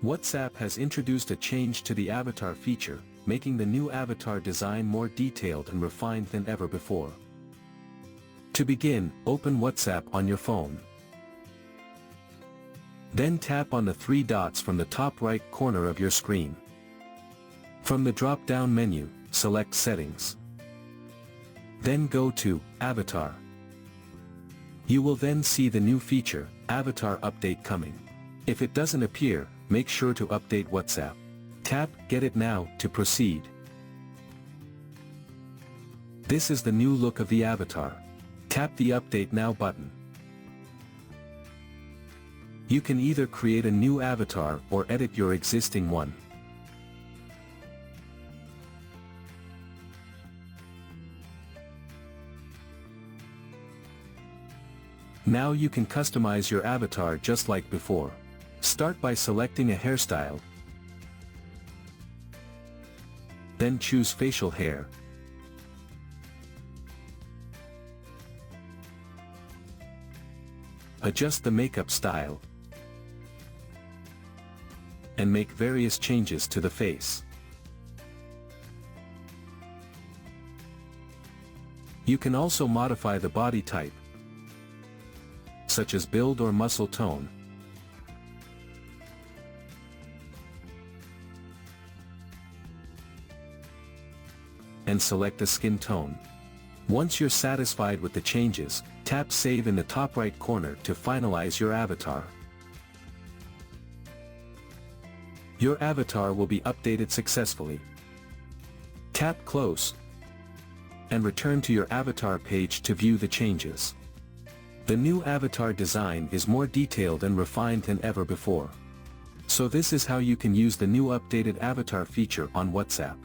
WhatsApp has introduced a change to the avatar feature, making the new avatar design more detailed and refined than ever before. To begin, open WhatsApp on your phone. Then tap on the three dots from the top right corner of your screen. From the drop-down menu, select Settings. Then go to Avatar. You will then see the new feature, Avatar Update coming. If it doesn't appear, make sure to update WhatsApp. Tap Get It Now to proceed. This is the new look of the avatar. Tap the Update Now button. You can either create a new avatar or edit your existing one. Now you can customize your avatar just like before. Start by selecting a hairstyle. Then choose facial hair. Adjust the makeup style. And make various changes to the face. You can also modify the body type, such as build or muscle tone. And select a skin tone. Once you're satisfied with the changes, tap Save in the top right corner to finalize your avatar. Your avatar will be updated successfully. Tap Close and return to your avatar page to view the changes. The new avatar design is more detailed and refined than ever before. So this is how you can use the new updated avatar feature on WhatsApp.